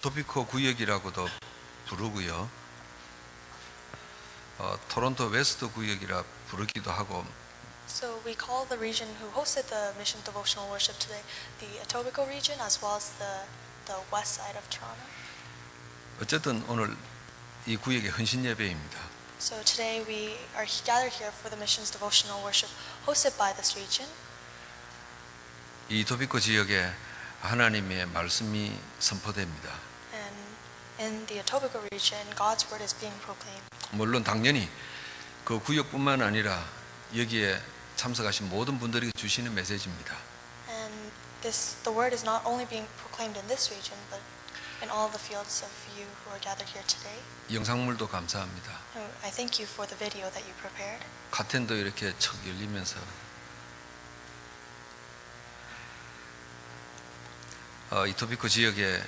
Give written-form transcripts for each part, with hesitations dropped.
토피코 구역이라고도 부르고요. 토론토 웨스트 구역이라 부르기도 하고. So we call the region who hosted the Mission Devotional Worship today the Etobicoke region as well as the west side of Toronto. 어쨌든 오늘 이 구역의 헌신 예배입니다. So today we are gathered here for the Mission's Devotional Worship hosted by this region. 이 토피코 지역에 하나님의 말씀이 선포됩니다. And in the Etobicoke region, God's word is being proclaimed. 물론 당연히 그 구역뿐만 아니라 여기에 참석하신 모든 분들에게 주시는 메시지입니다. And the word is not only being proclaimed in this region, but in all the fields of you who are gathered here today. 영상물도 감사합니다. I thank you for the video that you prepared. 카텐도 이렇게 척 열리면서 이 토피코 지역에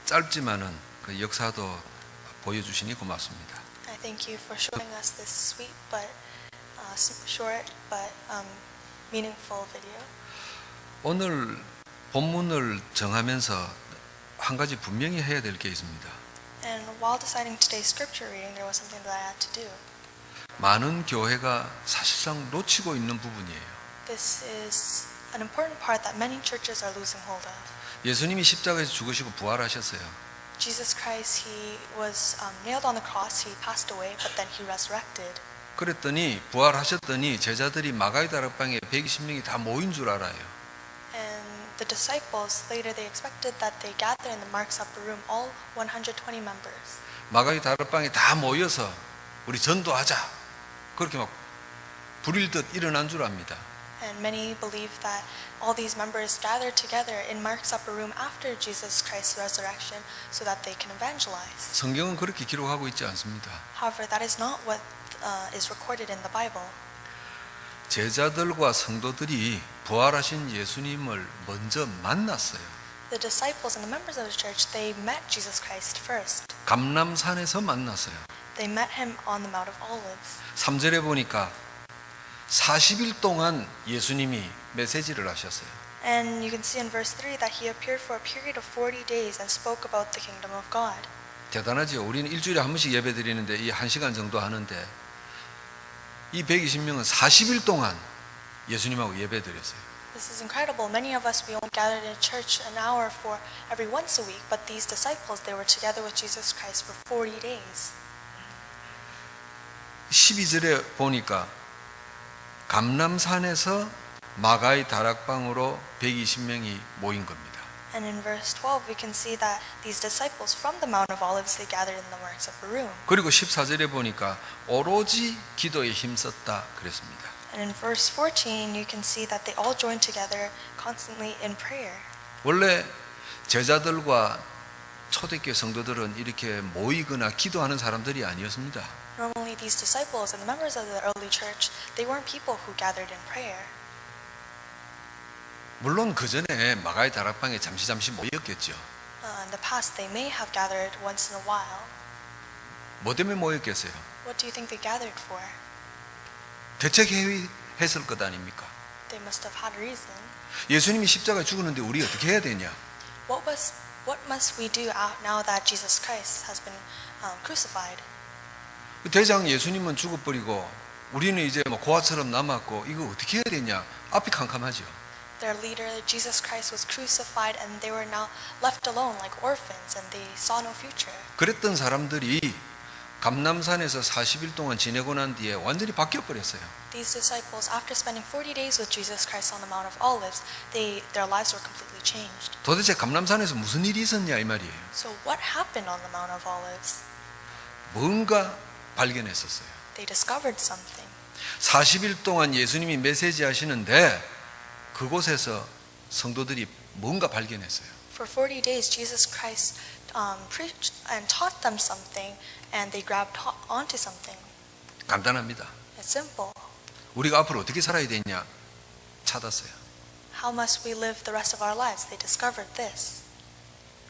짧지만은 그 역사도 보여주시니 고맙습니다. I thank you for showing us this sweet but short but meaningful video. 오늘 본문을 정하면서 한 가지 분명히 해야 될 게 있습니다. And while deciding today's scripture reading, there was something that I had to do. 많은 교회가 사실상 놓치고 있는 부분이에요. This is an important part that many churches are losing hold of. 예수님이 십자가에서 죽으시고 부활하셨어요. Jesus Christ, he was nailed on the cross. He passed away, but then he resurrected. 그랬더니 부활하셨더니 제자들이 마가의 다락방에 120명이 다 모인 줄 알아요. And the disciples later they expected that they gather in the Mark's upper room, all 120 members. 마가의 다락방에 다 모여서 우리 전도하자. 그렇게 막 불일 듯 일어난 줄 압니다. And many believe that all these members gathered together in Mark's upper room after Jesus Christ's resurrection so that they can evangelize. 성경은 그렇게 기록하고 있지 않습니다. However, that is not what is recorded in the Bible. 제자들과 성도들이 부활하신 예수님을 먼저 만났어요. The disciples and the members of the church, they met Jesus Christ first. 감람산에서 만났어요. They met him on the Mount of Olives. 3절에 보니까 40일 동안 예수님이 메시지를 하셨어요. And you can see in verse 3 that he appeared for a period of 40 days and spoke about the kingdom of God. 대단하죠. 우리는 일주일에 한 번씩 예배 드리는데 이 1시간 정도 하는데 이 120명은 40일 동안 예수님하고 예배 드렸어요. This is incredible. Many of us, we only gathered in church an hour for every once a week, but these disciples, they were together with Jesus Christ for 40 days. 12절에 보니까 감람산에서 마가의 다락방으로 120명이 모인 겁니다. And in verse 12, we can see that these disciples from the Mount of Olives, they gathered in the Mark's upper room. 그리고 14절에 보니까 오로지 기도에 힘썼다 그랬습니다. And in verse 14, you can see that they all joined together constantly in prayer. 원래 제자들과 초대교회 성도들은 이렇게 모이거나 기도하는 사람들이 아니었습니다. Normally, these disciples and the members of the early church, they weren't people who gathered in prayer. 물론 그 전에 마가의 다락방에 잠시 모였겠죠. In the past, they may have gathered once in a while. 뭐 때문에 모였겠어요? What do you think they gathered for? 대책회의했을 것 아닙니까? They must have had a reason. 예수님이 십자가에 죽었는데 우리 어떻게 해야 되냐? What must we do now that Jesus Christ has been crucified? 대장 예수님은 죽어버리고 우리는 이제 뭐 고아처럼 남았고 이거 어떻게 해야 되냐? 앞이 캄캄하죠. Their leader, Jesus Christ, was crucified and they were now left alone like orphans and they saw no future. 그랬던 사람들이 감람산에서 40일 동안 지내고 난 뒤에 완전히 바뀌어 버렸어요. These disciples, after spending 40 days with Jesus Christ on the Mount of Olives, their lives were completely changed. 도대체 감람산에서 무슨 일이 있었냐 이 말이에요. So what happened on the Mount of Olives? 뭔가 발견했었어요. They discovered something. 40일 동안 예수님이 메시지 하시는데 그곳에서 성도들이 뭔가 발견했어요. For 40 days, Jesus Christ preached and taught them something, and they grabbed onto something. 간단합니다. It's simple. 우리가 앞으로 어떻게 살아야 되냐 찾았어요. How must we live the rest of our lives? They discovered this.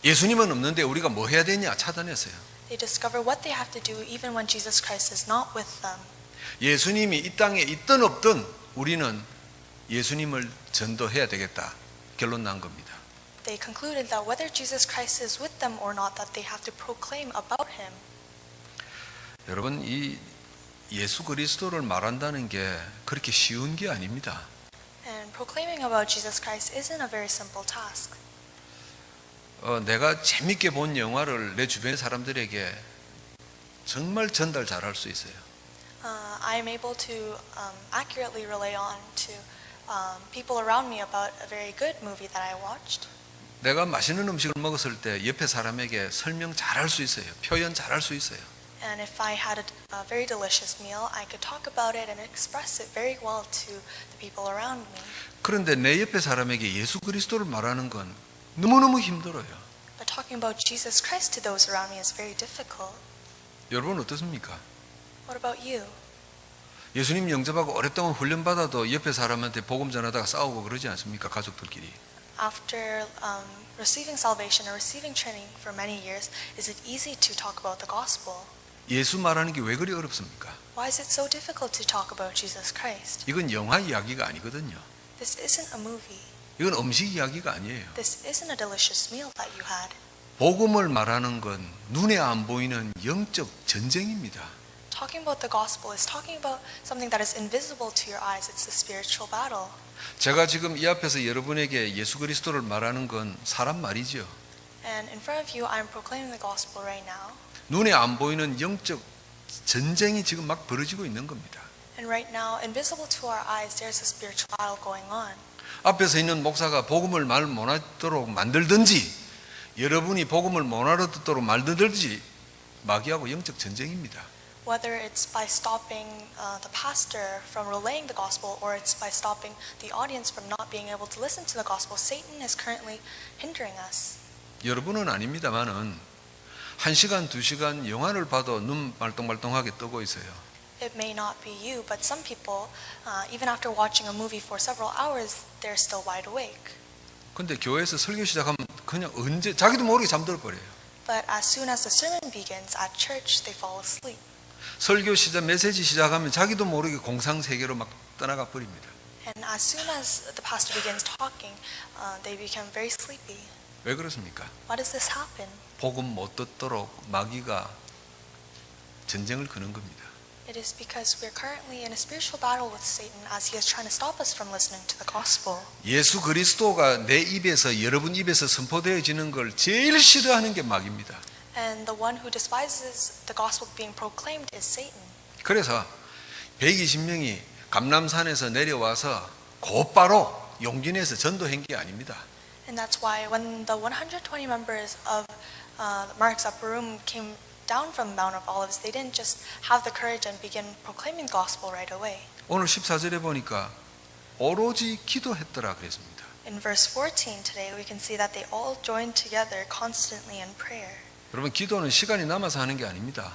예수님은 없는데 우리가 뭐 해야 되냐 찾아냈어요. They discover what they have to do even when Jesus Christ is not with them. 예수님이 이 땅에 있든 없든 우리는 예수님을 전도해야 되겠다. 결론 난 겁니다. they concluded that whether Jesus Christ is with them or not, that they have to proclaim about him. 여러분, 이 예수 그리스도를 말한다는 게 그렇게 쉬운 게 아닙니다. And proclaiming about Jesus Christ isn't a very simple task. 내가 재밌게 본 영화를 내 주변 사람들에게 정말 전달 잘할 수 있어요. I'm able to accurately relay on to people around me about a very good movie that I watched. 내가 맛있는 음식을 먹었을 때 옆에 사람에게 설명 잘할 수 있어요. 표현 잘할 수 있어요. And if I had a very delicious meal, I could talk about it and express it very well to the people around me. 그런데 내 옆에 사람에게 예수 그리스도를 말하는 건 너무너무 힘들어요. But talking about Jesus Christ to those around me is very difficult. 여러분 어떻습니까? What about you? 예수님 영접하고 오랫동안 훈련받아도 옆에 사람한테 복음 전하다가 싸우고 그러지 않습니까? 가족들끼리. After receiving salvation or receiving training for many years, is it easy to talk about the gospel? 예수 말하는 게 왜 그리 어렵습니까? Why is it so difficult to talk about Jesus Christ? 이건 영화 이야기가 아니거든요. This isn't a movie. 이건 음식 이야기가 아니에요. This isn't a delicious meal that you had. 복음을 말하는 건 눈에 안 보이는 영적 전쟁입니다. Talking about the gospel is talking about something that is invisible to your eyes. It's the spiritual battle. 제가 지금 이 앞에서 여러분에게 예수 그리스도를 말하는 건 사람 말이죠. And in front of you, I'm proclaiming the gospel right now. 눈에 안 보이는 영적 전쟁이 지금 막 벌어지고 있는 겁니다. And right now, invisible to our eyes, there's a spiritual battle going on. 앞에서 있는 목사가 복음을 말 못하도록 만들든지 여러분이 복음을 못 알아듣도록 만들든지 마귀하고 영적 전쟁입니다. Whether it's by stopping the pastor from relaying the gospel or it's by stopping the audience from not being able to listen to the gospel, Satan is currently hindering us. 여러분은 아닙니다만은 1시간, 2시간 영화를 봐도 눈 말똥말똥하게 뜨고 있어요. It may not be you, but some people, even after watching a movie for several hours, they're still wide awake. 근데 교회에서 설교 시작하면 그냥 언제 자기도 모르게 잠들어 버려요. But as soon as the sermon begins at church, they fall asleep. 설교 시작 메시지 시작하면 자기도 모르게 공상 세계로 막 떠나가 버립니다. And as soon as the pastor begins talking, they become very sleepy. 왜 그렇습니까? Why does this happen? 복음 못 듣도록 마귀가 전쟁을 거는 겁니다. It is because we're currently in a spiritual battle with Satan as he is trying to stop us from listening to the gospel. 예수 그리스도가 내 입에서 여러분 입에서 선포되어지는 걸 제일 싫어하는 게 마귀입니다. And the one who despises the gospel being proclaimed is Satan. 그래서 120명이 감람산에서 내려와서 곧바로 용기 내서 전도한 게 아닙니다. And that's why when the 120 members of Mark's Upper Room came down from the Mount of Olives, they didn't just have the courage and begin proclaiming the gospel right away. 오늘 14절에 보니까 오로지 기도했더라 그랬습니다. In verse 14 today, we can see that they all joined together constantly in prayer. 여러분 기도는 시간이 남아서 하는 게 아닙니다.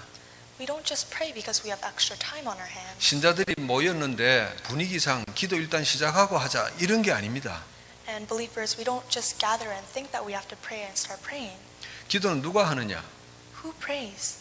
We don't just pray because we have extra time on our hands. 신자들이 모였는데 분위기상 기도 일단 시작하고 하자 이런 게 아닙니다. And believers, we don't just gather and think that we have to pray and start praying. 기도는 누가 하느냐? Who prays?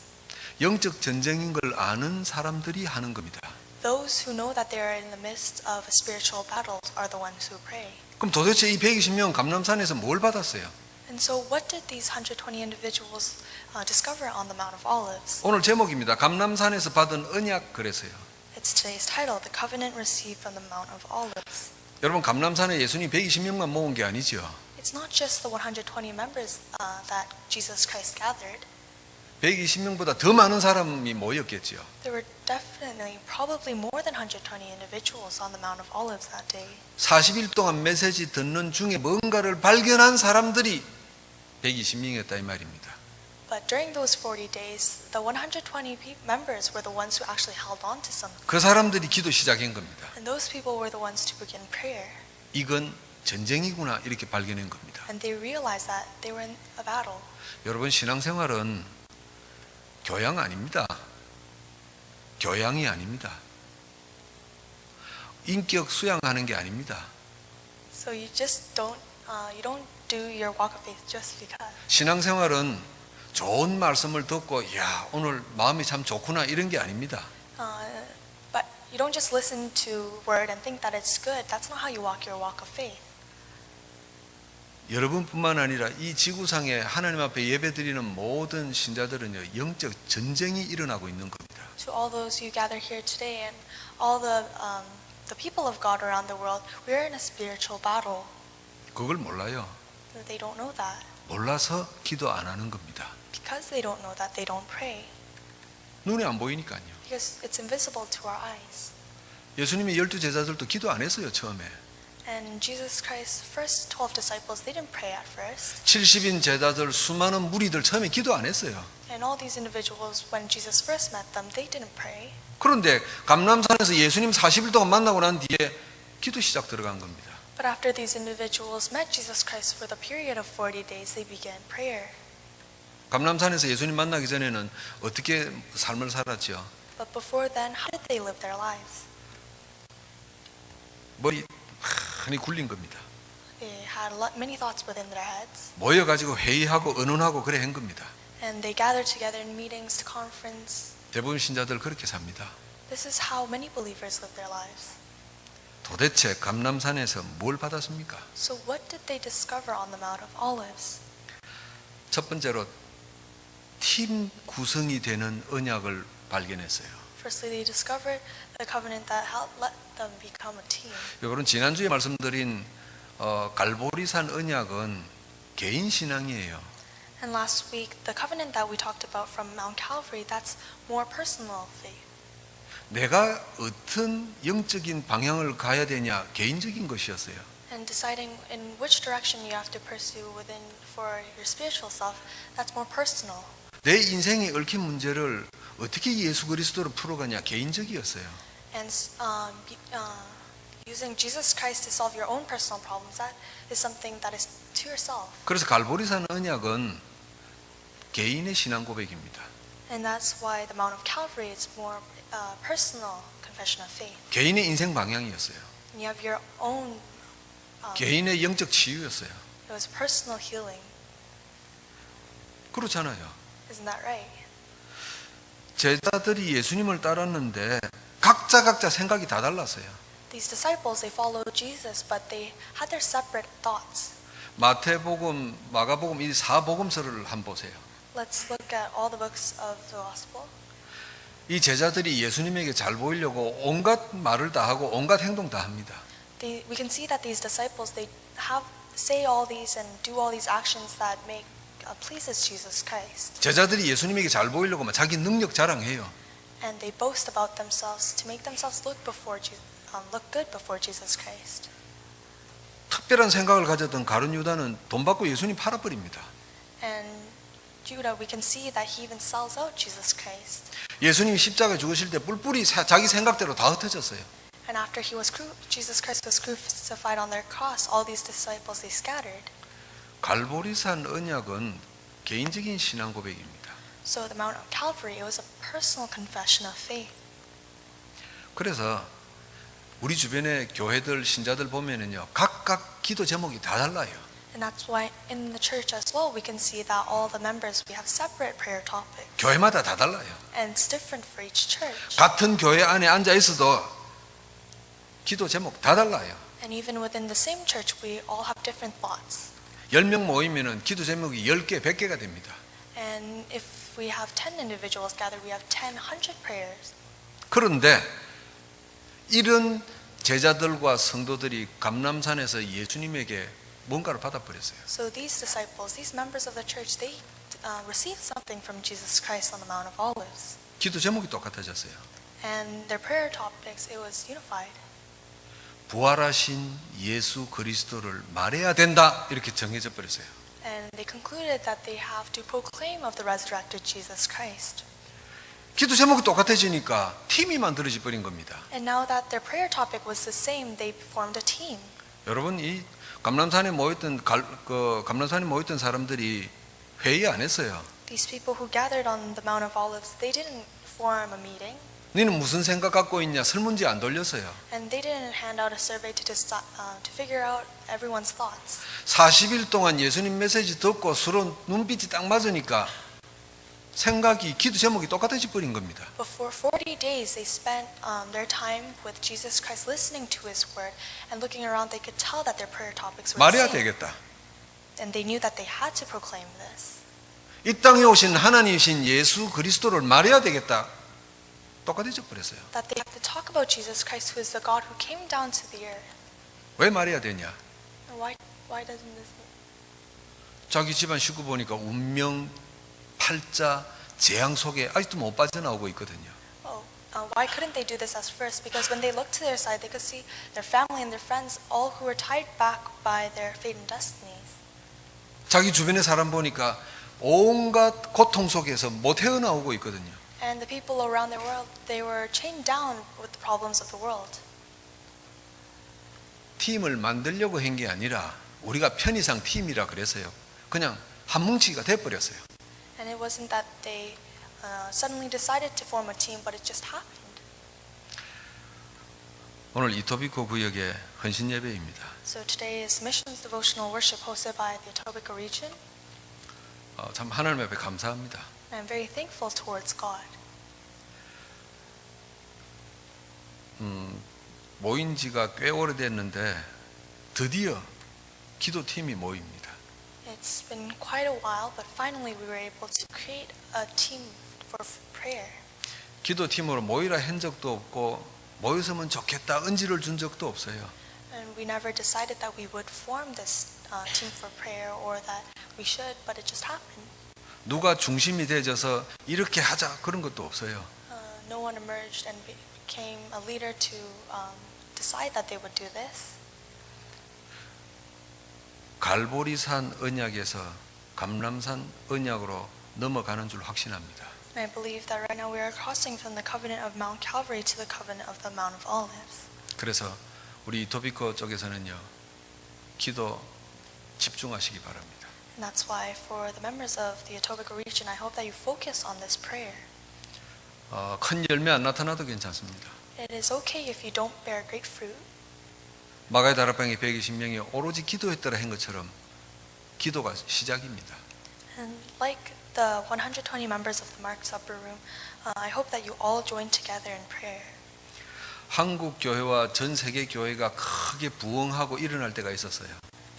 영적 전쟁인 걸 아는 사람들이 하는 겁니다. Those who know that they are in the midst of a spiritual battle are the ones who pray. 그럼 도대체 이 120명 감람산에서 뭘 받았어요? And so what did these 120 individuals discover on the Mount of Olives? 오늘 제목입니다. 감람산에서 받은 언약 그래서요. It's today's title, The Covenant Received from the Mount of Olives. 여러분 감람산에 예수님 120명만 모은 게 아니죠. It's not just the 120 members that Jesus Christ gathered. 120명보다 더 많은 사람이 모였겠죠. There were definitely, probably more than 120 individuals on the Mount of Olives that day. 40일 동안 메시지 듣는 중에 뭔가를 발견한 사람들이 120명이었다 이 말입니다. But during those 40 days, the 120 members were the ones who actually held on to something. 그 사람들이 기도 시작한 겁니다. And those people were the ones to begin prayer. 이건 전쟁이구나 이렇게 발견한 겁니다. And they realized that they were in a battle. 여러분 신앙생활은 교양 아닙니다. 교양이 아닙니다. 인격 수양하는 게 아닙니다. So you just don't do your walk of faith just because. 신앙생활은 좋은 말씀을 듣고 야 오늘 마음이 참 좋구나 이런 게 아닙니다. But you don't just listen to word and think that it's good. That's not how you walk your walk of faith. 여러분뿐만 아니라 이 지구상에 하나님 앞에 예배드리는 모든 신자들은요, 영적 전쟁이 일어나고 있는 겁니다. To all those who gather here today and all the people of God around the world, we are in a spiritual battle. 그걸 몰라요. They don't know that. 몰라서 기도 안 하는 겁니다. Because they don't know that, they don't pray. 눈에 안 보이니까요. Because it's invisible to our eyes. 예수님의 12 제자들도 기도 안 했어요, 처음에. And Jesus Christ's first 12 disciples, they didn't pray at first. 70인 제자들, 수많은 무리들 처음에 기도 안 했어요. And all these individuals, when Jesus first met them, they didn't pray. 그런데 감람산에서 예수님 40일 동안 만나고 난 뒤에 기도 시작 들어간 겁니다. But after these individuals met Jesus Christ for the period of 40 days, they began prayer. 감람산에서 예수님 만나기 전에는 어떻게 삶을 살았죠? But before then, how did they live their lives? 머리 많이 굴린 겁니다. They had many thoughts within their heads. 모여가지고 회의하고 의논하고 그래 한 겁니다. And they gathered together in meetings, to conference. 대부분 신자들 그렇게 삽니다. This is how many believers live their lives. 도대체 감람산에서 뭘 받았습니까? So what did they discover on the Mount of Olives? 첫 번째로 팀 구성이 되는 언약을 발견했어요. Firstly, they discovered the covenant that helped let them become a team. 여러분 지난주에 말씀드린 갈보리산 언약은 개인 신앙이에요. And last week, the covenant that we talked about from Mount Calvary, that's more personal faith. 내가 어떤 영적인 방향을 가야 되냐 개인적인 것이었어요. And deciding in which direction you have to pursue within for your spiritual self, that's more personal. 내 인생에 얽힌 문제를 어떻게 예수 그리스도로 풀어가냐 개인적이었어요. And using Jesus Christ to solve your own personal problems, that is something that is to yourself. 그래서 갈보리산 언약은 개인의 신앙 고백입니다. And that's why the Mount of Calvary is more personal confession of faith. 개인의 인생 방향이었어요. And you have your own. 개인의 영적 치유였어요. It was personal healing. 그렇잖아요. Isn't that right? 제자들이 예수님을 따랐는데 각자 생각이 다 달랐어요. These disciples, they followed Jesus, but they had their separate thoughts. 마태복음, 마가복음 이 4복음서를 한번 보세요. Let's look at all the books of the gospel. 이 제자들이 예수님에게 잘 보이려고 온갖 말을 다 하고 온갖 행동 다 합니다. We can see that these disciples, they say all these and do all these actions that pleases Jesus Christ. 제자들이 예수님에게 잘 보이려고 막 자기 능력 자랑해요. And they boast about themselves to make themselves look good before Jesus Christ. 특별한 생각을 가졌던 가룟 유다는 돈 받고 예수님 팔아버립니다. And Judah, we can see that he even sells out Jesus Christ. 예수님이 십자가에 죽으실 때 뿔뿔이 자기 생각대로 다 흩어졌어요. And after Jesus Christ was crucified on their cross, all these disciples, they scattered. 갈보리산 언약은 개인적인 신앙 고백입니다. So the Mount of Calvary, it was a personal confession of faith. 그래서 우리 주변의 교회들 신자들 보면은요 각각 기도 제목이 다 달라요. And that's why in the church as well, we can see that all the members, we have separate prayer topics. 교회마다 다 달라요. And it's different for each church. 같은 교회 안에 앉아 있어도 기도 제목 다 달라요. And even within the same church, we all have different thoughts. 10명 모이면은 기도 제목이 10개, 100개가 됩니다. And if we have 10 individuals gathered, we have 100 prayers. 그런데 이런 제자들과 성도들이 감람산에서 예수님에게 뭔가를 받아버렸어요. So these disciples, these members of the church, they received something from Jesus Christ on the Mount of Olives. 기도 제목이 똑같아졌어요. And their prayer topics, it was unified. 부활하신 예수 그리스도를 말해야 된다 이렇게 정해져 버렸어요. And they concluded that they have to proclaim of the resurrected Jesus Christ. 기도 제목이 똑같아지니까 팀이 만들어져 버린 겁니다. And now that their prayer topic was the same, they formed a team. 여러분 이 감람산에 모였던 사람들이 회의 안 했어요. These people who gathered on the Mount of Olives, they didn't form a meeting. 너는 무슨 생각 갖고 있냐 설문지 안 돌렸어요. And they didn't hand out a survey to figure out everyone's thoughts. 40일 동안 예수님 메시지 듣고 서로 눈빛이 딱 맞으니까 생각이 기도 제목이 똑같아져 버린 겁니다. But for 40 days, they spent their time with Jesus Christ, listening to His word and looking around. They could tell that their prayer topics were the 말해야 same. 되겠다. And they knew that they had to proclaim this. 이 땅에 오신 하나님이신 예수 그리스도를 말해야 되겠다. 똑같아져 버렸어요. That they have to talk about Jesus Christ, who is the God who came down to the earth. 왜 말해야 되냐? Why doesn't this? 자기 집안 식구 보니까 운명, 팔자, 재앙 속에 아직도 못 빠져나오고 있거든요. Why couldn't they do this as first? Because when they looked to their side, they could see their family and their friends, all who were tied back by their fate and destinies. 자기 주변의 사람 보니까 온갖 고통 속에서 못 헤어나오고 있거든요. And the people around the world, they were chained down with the problems of the world. 팀을 만들려고 한 게 아니라 우리가 편의상 팀이라 그래서요. 그냥 한 뭉치기가 돼버렸어요. And it wasn't that they suddenly decided to form a team, but it just happened. 오늘 이토비코 구역의 헌신 예배입니다. So today is Missions Devotional Worship hosted by the Etobicoke region. 참 하나님 앞에 감사합니다. And I'm very thankful towards God. 모인 지가 꽤 오래됐는데 드디어 기도팀이 모입니다. It's been quite a while, but finally we were able to create a team for prayer. 기도팀으로 모이라 한 적도 없고 모였으면 좋겠다 은지를 준 적도 없어요. And we never decided that we would form this team for prayer or that we should, but it just happened. 누가 중심이 되어서 이렇게 하자 그런 것도 없어요. No one emerged and became a leader to decide that they would do this. 갈보리산 언약에서 감람산 언약으로 넘어가는 줄 확신합니다. And I believe that right now we are crossing from the covenant of Mount Calvary to the covenant of the Mount of Olives. 그래서 우리 이토비코 쪽에서는요. 기도 집중하시기 바랍니다. And that's why for the members of the Etobicoke region, I hope that you focus on this prayer. 큰 열매 안 나타나도 괜찮습니다. It is okay if you don't bear great fruit. 마가의 다락방에 120명이 오로지 기도했더라 한 것처럼 기도가 시작입니다. And like the 120 members of the Mark's Upper Room, I hope that you all join together in prayer. 한국 교회와 전 세계 교회가 크게 부흥하고 일어날 때가 있었어요.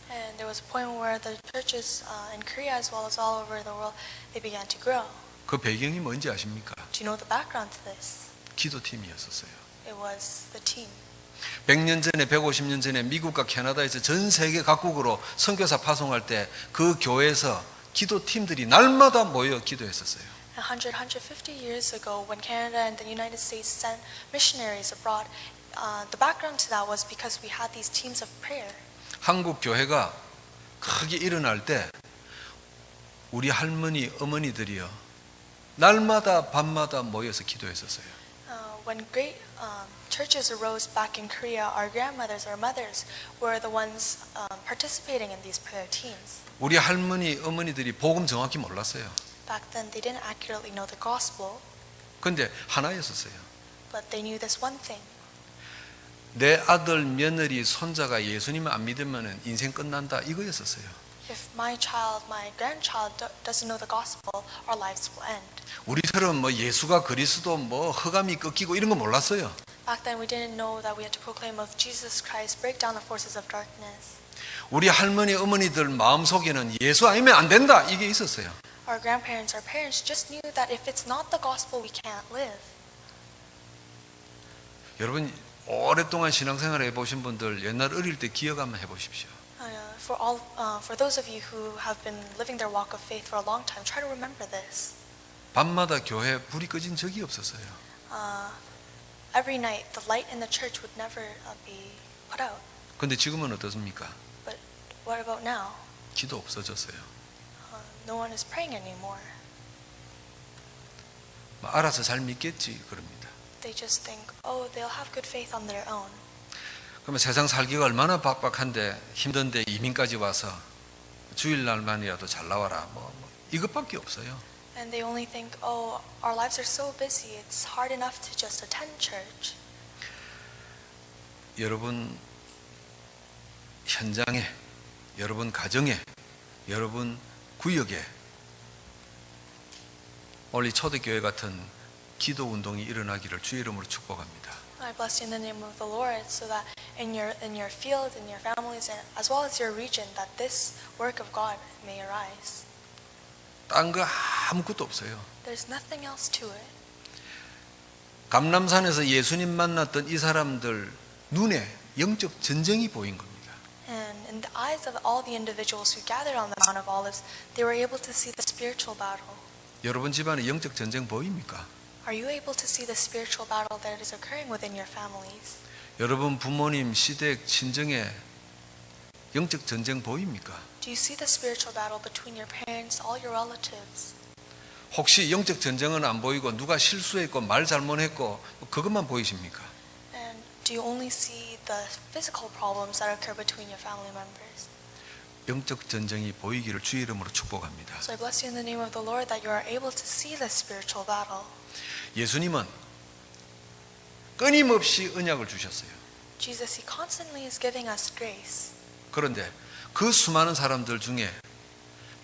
And there was a point where the churches in Korea as well as all over the world, they began to grow. 그 배경이 뭔지 아십니까? Do you know the background to this? 기도팀이었었어요. It was the team. 100년 전에 150년 전에 미국과 캐나다에서 전 세계 각국으로 선교사 파송할 때 그 교회에서 기도팀들이 날마다 모여 기도했었어요. 150 years ago, when Canada and the United States sent missionaries abroad, the background to that was because we had these teams of prayer. 한국 교회가 크게 일어날 때 우리 할머니, 어머니들이요 날마다 밤마다 모여서 기도했었어요. When great churches arose back in Korea, our grandmothers, our mothers were the ones participating in these prayer teams. 우리 할머니, 어머니들이 복음 정확히 몰랐어요. Back then, they didn't accurately know the gospel, 근데 하나였었어요. but they knew this one thing. 내 아들, 며느리, 손자가 예수님을 안 믿으면 인생 끝난다 이거였었어요. If my child, my grandchild doesn't know the gospel, our lives will end. 우리처럼 뭐 예수가 그리스도 뭐 흑암이 꺾이고 이런 거 몰랐어요. Back then, we didn't know that we had to proclaim of Jesus Christ, break down the forces of darkness. 우리 할머니, 어머니들 마음속에는 예수 아니면 안 된다 이게 있었어요. Our grandparents, our parents just knew that if it's not the gospel, we can't live. 여러분 오랫동안 신앙생활 해보신 분들 옛날 어릴 때 기억 한번 해보십시오. For those of you who have been living their walk of faith for a long time, try to remember this. 밤마다 교회 불이 꺼진 적이 없었어요. Every night, the light in the church would never be put out. 근데 지금은 어떻습니까? But what about now? 기도 없어졌어요. No one is praying anymore. 뭐 알아서 잘 믿겠지 그럽니다. They just think, oh, they'll have good faith on their own. 그러면 세상 살기가 얼마나 빡빡한데 힘든데 이민까지 와서 주일날만이라도 잘 나와라 뭐 이것밖에 없어요. And they only think, oh, our lives are so busy, it's hard enough to just attend church. 여러분 현장에, 여러분 가정에, 여러분 구역에 오늘 초대교회 같은 기도 운동이 일어나기를 주의 이름으로 축복합니다. I bless you in the name of the Lord, so that in your field, in your families, and as well as your region, that this work of God may arise. 딴 거 아무것도 없어요. There's nothing else to it. 감람산에서 예수님 만났던 이 사람들 눈에 영적 전쟁이 보인 겁니다. And in the eyes of all the individuals who gathered on the Mount of Olives, they were able to see the spiritual battle. 여러분 집안에 영적 전쟁 보입니까? Are you able to see the spiritual battle that is occurring within your families? 여러분 부모님, 시댁, 친정에 영적 전쟁 보입니까? Do you see the spiritual battle between your parents, all your relatives? 혹시 영적 전쟁은 안 보이고 누가 실수했고 말 잘못했고 그것만 보이십니까? And do you only see the physical problems that occur between your family members? 영적 전쟁이 보이기를 주의 이름으로 축복합니다. So I bless you in the name of the Lord that you are able to see the spiritual battle. 예수님은 끊임없이 언약을 주셨어요. Jesus, He constantly is giving us grace. 그런데 그 수많은 사람들 중에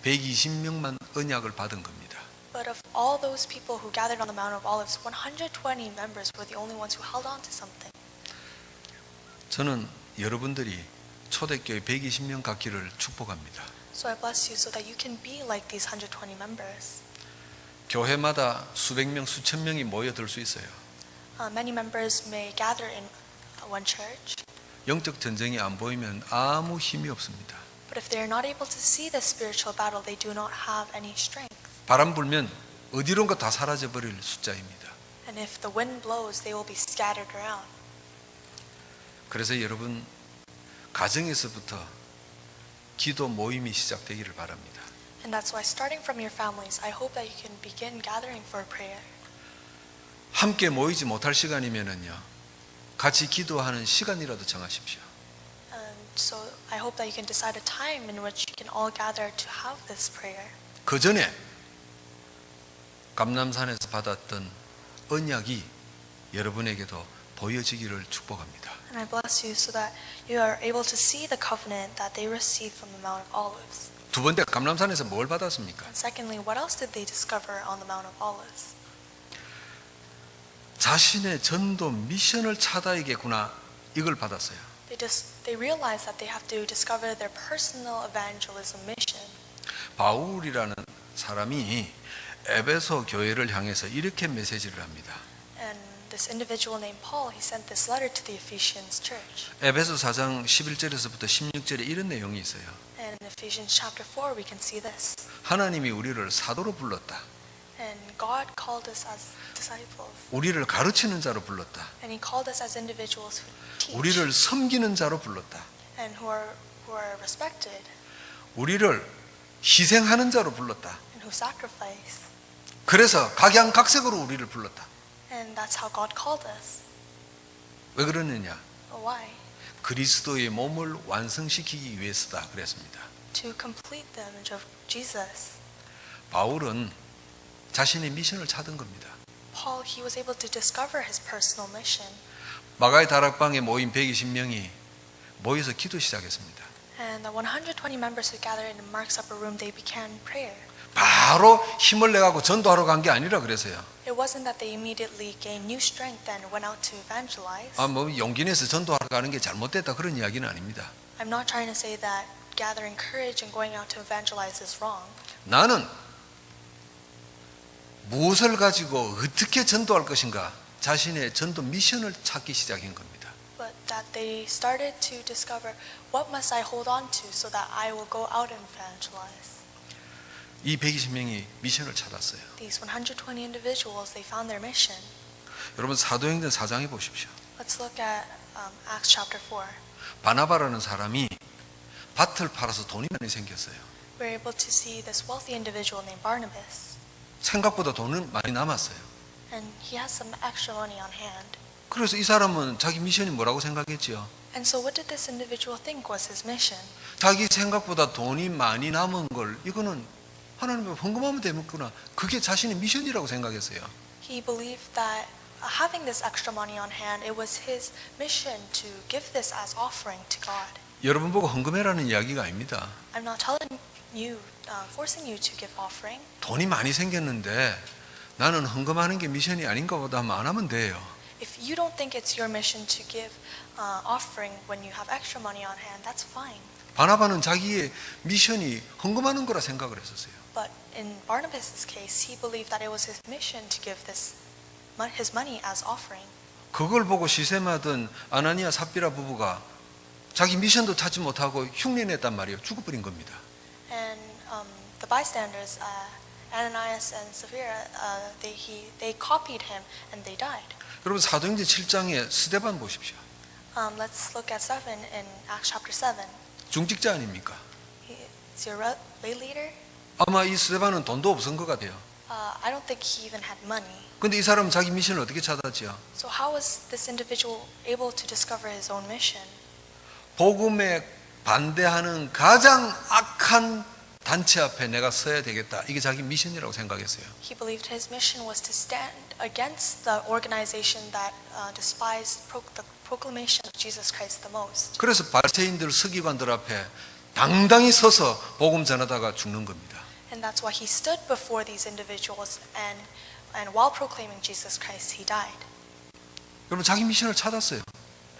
120명만 언약을 받은 겁니다. But of all those people who gathered on the Mount of Olives, 120 members were the only ones who held on to something. 저는 여러분들이 초대교회 120명 갖기를 축복합니다. So I bless you so that you can be like these 120 members. 교회마다 수백 명, 수천 명이 모여들 수 있어요. Many members may gather in one church, 영적 전쟁이 안 보이면 아무 힘이 없습니다. but if they are not able to see the spiritual battle, they do not have any strength. 바람 불면 어디론가 다 사라져 버릴 숫자입니다. And if the wind blows, they will be scattered around. 그래서 여러분 가정에서부터 기도 모임이 시작되기를 바랍니다. And that's why starting from your families, I hope that you can begin gathering for prayer. 함께 모이지 못할 시간이면은요. 같이 기도하는 시간이라도 정하십시오. And so I hope that you can decide a time in which you can all gather to have this prayer. 그 전에 감람산에서 받았던 언약이 여러분에게도 보여지기를 축복합니다. And I bless you so that you are able to see the covenant that they received from the Mount of Olives. 두 번째 감람산에서 뭘 받았습니까? And secondly, what else did they discover on the Mount of Olives? 자신의 전도 미션을 찾아야겠구나 이걸 받았어요. They realized that they have to discover their personal evangelism mission. 바울이라는 사람이 에베소 교회를 향해서 이렇게 메시지를 합니다. And this individual named Paul, he sent this letter to the Ephesians church. 에베소 4장 11절에서부터 16절에 이런 내용이 있어요. And in Ephesians chapter 4, we can see this. 하나님이 우리를 사도로 불렀다. And God called us as disciples. 우리를 가르치는 자로 불렀다. And He called us as individuals who teach. 우리를 섬기는 자로 불렀다. And who are respected. 우리를 희생하는 자로 불렀다. And who sacrifice. 그래서 각양각색으로 우리를 불렀다. And that's how God called us. 왜 그러느냐? Why? 그리스도의 몸을 완성시키기 위해서다 그랬습니다. To complete the image of Jesus. 바울은 자신의 미션을 찾은 겁니다. Paul, he was able to discover his personal mission. 마가의 다락방에 모인 120명이 모여서 기도 시작했습니다. And the 120 members who gathered in Mark's upper room, they began prayer. 바로 힘을 내가고 전도하러 간 게 아니라 그래서요. It wasn't that they immediately gained new strength and went out to evangelize. 뭐 용기 내서 전도하러 가는 게 잘못됐다 그런 이야기는 아닙니다. I'm not trying to say that gathering courage and going out to evangelize is wrong. 나는 무엇을 가지고 어떻게 전도할 것인가 자신의 전도 미션을 찾기 시작한 겁니다. But that they started to discover what must I hold on to so that I will go out and evangelize. 이 120명이 미션을 찾았어요. These 120 individuals, they found their mission. 여러분 사도행전 4장에 보십시오. Let's look at Acts chapter 4. 바나바라는 사람이 밭을 팔아서 돈이 많이 생겼어요. We're able to see this wealthy individual named Barnabas. 생각보다 돈은 많이 남았어요. And he has some extra money on hand. 그래서 이 사람은 자기 미션이 뭐라고 생각했지요? And so what did this individual think was his mission? 자기 생각보다 돈이 많이 남은 걸 이거는 하나님의 헌금하면 되겠구나. 그게 자신의 미션이라고 생각했어요. He believed that having this extra money on hand, it was his mission to give this as offering to God. 여러분 보고 헌금해라는 이야기가 아닙니다. I'm not telling you, forcing you to give offering. 돈이 많이 생겼는데 나는 헌금하는 게 미션이 아닌가 보다 하면 안 하면 돼요. If you don't think it's your mission to give offering when you have extra money on hand, that's fine. 바나바는 자기의 미션이 헌금하는 거라 생각을 했었어요. But in Barnabas' case, he believed that it was his mission to give his money as offering. 그걸 보고 시세마던 아나니아 삽비라 부부가 자기 미션도 찾지 못하고 흉내냈단 말이에요. 죽어버린 겁니다. And the bystanders, Ananias and Sapphira, they copied him and they died. 여러분 사도행전 7장에 스데반 보십시오. Let's look at Stephen in Acts chapter 7. 중직자 아닙니까? Is he a lay leader? 아마 이 스데반은 돈도 없은 것 같아요. I don't think he even had money. 근데 이 사람은 자기 미션을 어떻게 찾았지요? So how was this individual able to discover his own mission? 복음에 반대하는 가장 악한 단체 앞에 내가 서야 되겠다. 이게 자기 미션이라고 생각했어요. He believed his mission was to stand against the organization that despised the proclamation of Jesus Christ the most. 그래서 바리새인들 서기관들 앞에 당당히 서서 복음 전하다가 죽는 겁니다. And that's why he stood before these individuals and while proclaiming Jesus Christ, he died. 여러분 자기 미션을 찾았어요.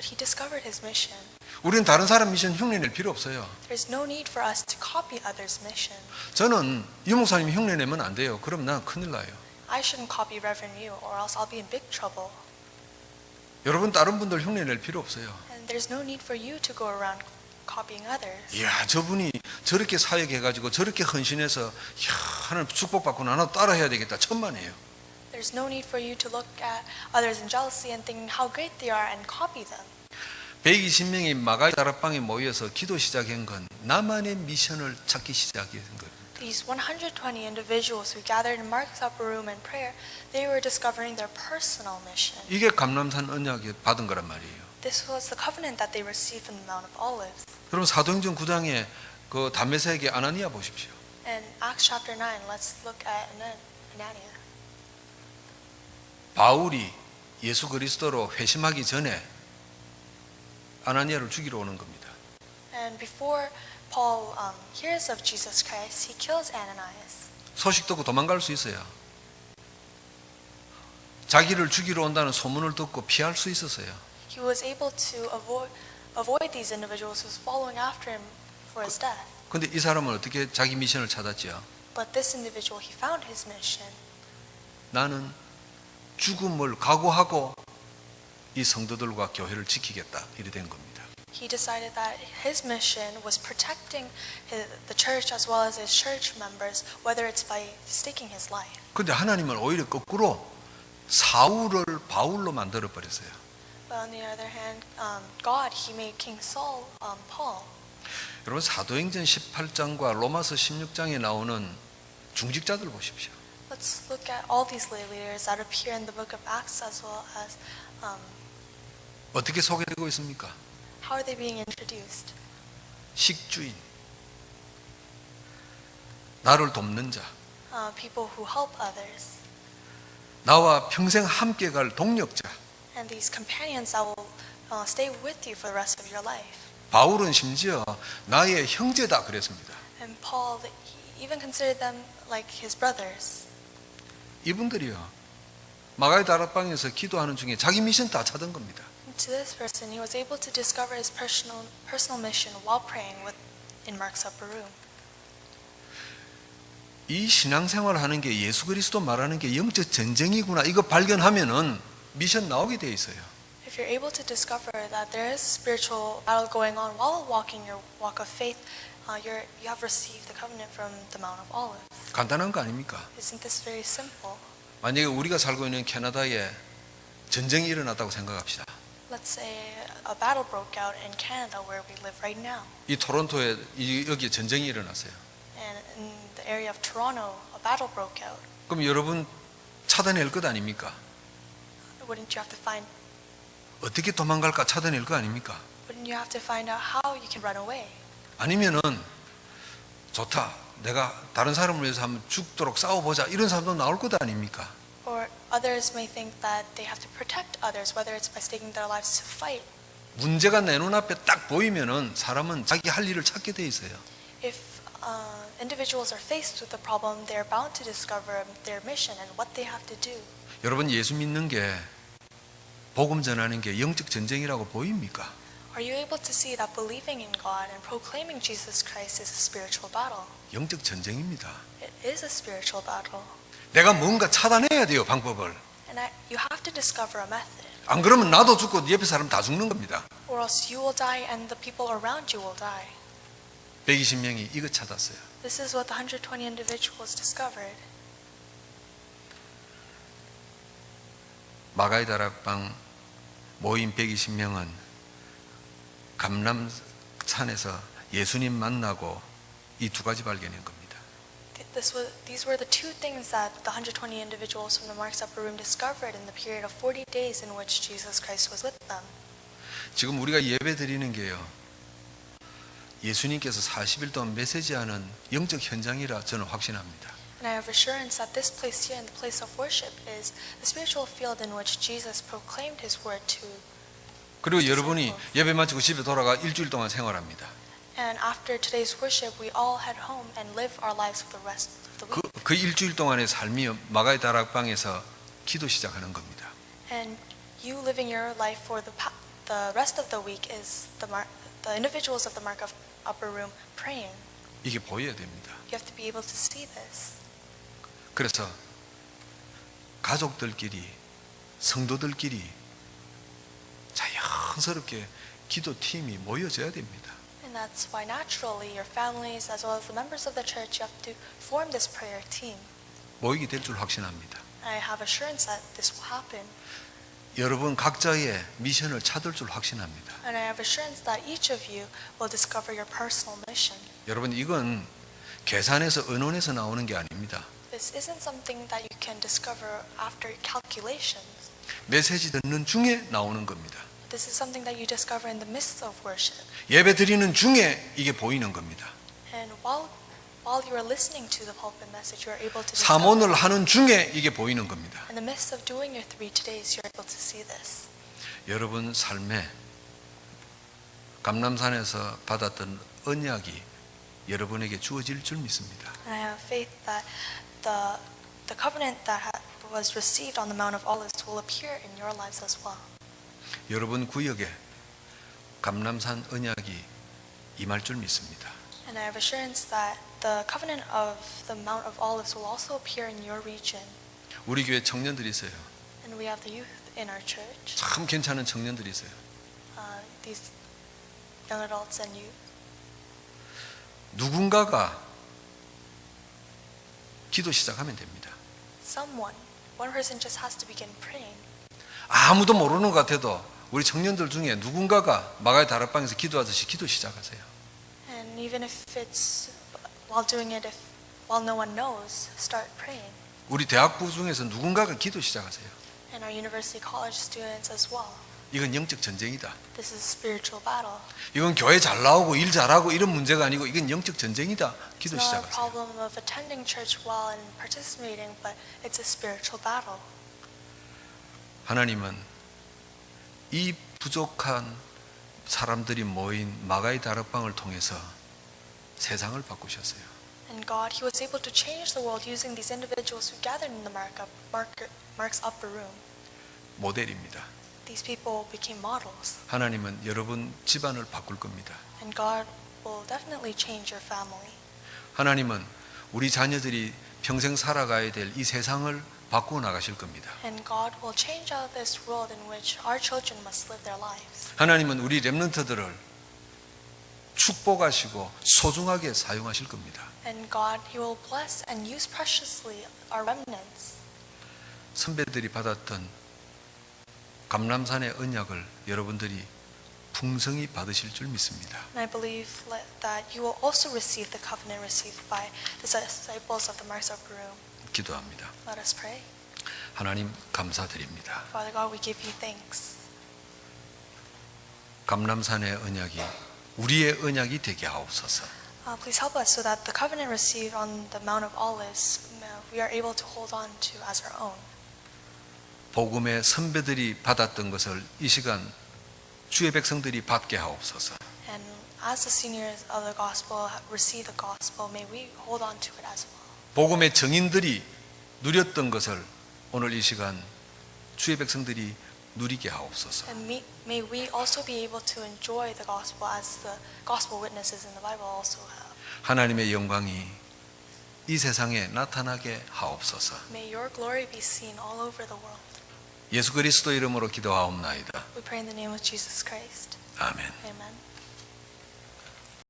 But he discovered his mission. 우리는 다른 사람 미션 흉내낼 필요 없어요. There's no need for us to copy others' mission. 저는 유 목사님이 흉내내면 안 돼요. 그럼 난 큰일 나요. I shouldn't copy Reverend Yu or else I'll be in big trouble. 여러분 다른 분들 흉내낼 필요 없어요. And there's no need for you to go around copying others. 이야 저분이 저렇게 사역해가지고 저렇게 헌신해서 이야 하나님 축복받고 나도 따라해야 되겠다. 천만에요. There's no need for you to look at others in jealousy and think how great they are and copy them. 120명이 마가이 다락방에 모여서 기도 시작한 건 나만의 미션을 찾기 시작한 거예요. These 120 individuals who gathered in Mark's upper room in prayer, they were discovering their personal mission. 이게 감람산 언약이 받은 거란 말이에요. This was the covenant that they received from the Mount of Olives. 그럼 사도행전 9장에 그 다메섹의 아나니아 보십시오. In Acts chapter 9, let's look at Ananias. 바울이 예수 그리스도로 회심하기 전에 아나니아를 죽이러 오는 겁니다. And before Paul hears of Jesus Christ, he kills Ananias. 소식 듣고 도망갈 수 있어요. 자기를 죽이러 온다는 소문을 듣고 피할 수 있었어요. He was able to avoid these individuals who was following after him for his death. 근데 이 사람은 어떻게 자기 미션을 찾았지요? But this individual, he found his mission. 나는 죽음을 각오하고 이 성도들과 교회를 지키겠다. 이래 된 겁니다. He decided that his mission was protecting the church as well as his church members, whether it's by staking his life. 근데 하나님은 오히려 거꾸로 사울을 바울로 만들어 버렸어요. But on the other hand, God, he made King Saul Paul. 여러분 사도행전 18장과 로마서 16장에 나오는 중직자들 보십시오. Let's look at all these lay leaders that appear in the book of Acts as well as 어떻게 소개되고 있습니까? how are they being introduced? 식주인, 나를 돕는 자, People who help others, 나와 평생 함께 갈 동력자. and these companions that will stay with you for the rest of your life. 바울은 심지어 나의 형제다 그랬습니다. And Paul, he even considered them like his brothers. 이분들이요 마가의 다락방에서 기도하는 중에 자기 미션 다 찾은 겁니다. And to this person, he was able to discover his personal mission while praying in Mark's upper room. 이 신앙생활 하는 게 예수 그리스도 말하는 게 영적 전쟁이구나 이거 발견하면은 미션 나오게 돼 있어요. If you're able to discover that there is spiritual battle going on while walking your walk of faith, you have received the covenant from the Mount of Olives. 간단한 거 아닙니까? Isn't this very simple? 만약에 우리가 살고 있는 캐나다에 전쟁이 일어났다고 생각합시다. Let's say a battle broke out in Canada where we live right now. 이 토론토에 여기에 전쟁이 일어났어요. And in the area of Toronto, a battle broke out. 그럼 여러분 찾아낼 것 아닙니까? Wouldn't you have to find 어떻게 도망갈까 찾아낼 거 아닙니까? Wouldn't you have to find out how you can run away? 아니면은 좋다. 내가 다른 사람을 위해서 한번 죽도록 싸워보자. 이런 사람도 나올 것 아닙니까? Or others may think that they have to protect others, whether it's by staking their lives to fight. 문제가 내 눈앞에 딱 보이면은 사람은 자기 할 일을 찾게 돼 있어요. If individuals are faced with a problem, they're bound to discover their mission and what they have to do. 여러분 예수 믿는 게 복음 전하는 게 영적 전쟁이라고 보입니까? Are you able to see that believing in God and proclaiming Jesus Christ is a spiritual battle? 영적 전쟁입니다. It is a spiritual battle. 내가 뭔가 차단해야 돼요, 방법을. And you have to discover a method. 안 그러면 나도 죽고 옆에 사람 다 죽는 겁니다. Or else you will die and the people around you will die. 120명이 이거 찾았어요. This is what the 120 individuals discovered. 마가이 다락방 모임 120명은 감람산에서 예수님 만나고 이 두 가지 발견한 겁니다. These were the two things that the 120 individuals from the Mark's Upper Room discovered in the period of 40 days in which Jesus Christ was with them. 지금 우리가 예배 드리는 게요, 예수님께서 40일 동안 메시지하는 영적 현장이라 저는 확신합니다. And I have assurance that this place here, in the place of worship, is the spiritual field in which Jesus proclaimed His word to. 그리고 여러분이 예배 마치고 집에 돌아가 일주일 동안 생활합니다. And after today's worship, we all head home and live our lives for the rest of the week. 그 일주일 동안의 삶이 마가이 다락방에서 기도 시작하는 겁니다. And you living your life for the rest of the week is the individuals of the Mark Upper Room praying. 이게 보여야 됩니다. You have to be able to see this. 그래서 가족들끼리, 성도들끼리 자연스럽게 기도팀이 모여져야 됩니다. And that's why naturally your families as well as the members of the church, you have to form this prayer team. 모이게 될 줄 확신합니다. I have assurance that this will happen. 여러분 각자의 미션을 찾을 줄 확신합니다. And I have assurance that each of you will discover your personal mission. 여러분 이건 계산에서 언론에서 나오는 게 아닙니다. This isn't something that you can discover after calculations. 메시지 듣는 중에 나오는 겁니다. This is something that you discover in the midst of worship. 예배 드리는 중에 이게 보이는 겁니다. And while you are listening to the pulpit message, you are able to discover. 사모를 하는 중에 이게 보이는 겁니다. In the midst of doing your 3 days, you're able to see this. 여러분 삶에 감람산에서 받았던 언약이 여러분에게 주어질 줄 믿습니다. And I have faith that the covenant that was received on the Mount of Olives will appear in your lives as well. 여러분 구역에 감람산 언약이 임할 줄 믿습니다. And I have assurance that the covenant of the Mount of Olives will also appear in your region. 우리 교회 청년들이 있어요. And we have the youth in our church. 참 괜찮은 청년들이 있어요. These young adults and youth. 누군가가 기도 시작하면 됩니다. One person just has to begin praying. 아무도 모르는 것 같아도 우리 청년들 중에 누군가가 마가의 다락방에서 기도하듯이 기도 시작하세요. And even if it's while doing it, while no one knows, start praying. 우리 대학부 중에서 누군가가 기도 시작하세요. And our university college students as well. 이건 영적 전쟁이다. This is a spiritual battle. 이건 교회 잘 나오고 일 잘하고 이런 문제가 아니고 이건 영적 전쟁이다. 기도 It's not a 시작하세요. problem of attending church well and participating, but it's a spiritual battle. 하나님은 이 부족한 사람들이 모인 마가의 다락방을 통해서 세상을 바꾸셨어요. And God, He was able to change the world using these individuals who gathered in the Mark's upper room. 모델입니다. These people became models. 하나님은 여러분 집안을 바꿀 겁니다. And God will definitely change your family. 하나님은 우리 자녀들이 평생 살아가야 될 이 세상을 바꾸어 나가실 겁니다. And God will change out this world in which our children must live their lives. 하나님은 우리 렘넌트들을 축복하시고 소중하게 사용하실 겁니다. And God, He will bless and use preciously our remnants. 선배들이 받았던 감람산의 언약을 여러분들이 풍성히 받으실 줄 믿습니다. And I believe that you will also receive the covenant received by the disciples of the Mark's upper room. 기도합니다. Let us pray. 하나님 감사드립니다. Father God, we give you thanks. 감람산의 언약이 우리의 언약이 되게 하옵소서. Please help us so that the covenant received on the Mount of Olives, we are able to hold on to as our own. 복음의 선배들이 받았던 것을 이 시간 주의 백성들이 받게 하옵소서. And as the seniors of the gospel receive the gospel, may we hold on to it as well. 복음의 증인들이 누렸던 것을 오늘 이 시간 주의 백성들이 누리게 하옵소서. And may we also be able to enjoy the gospel as the gospel witnesses in the Bible also have. 하나님의 영광이 이 세상에 나타나게 하옵소서. May your glory be seen all over the world. 예수 그리스도 이름으로 기도하옵나이다. We pray in the name of Jesus Christ. 아멘. Amen.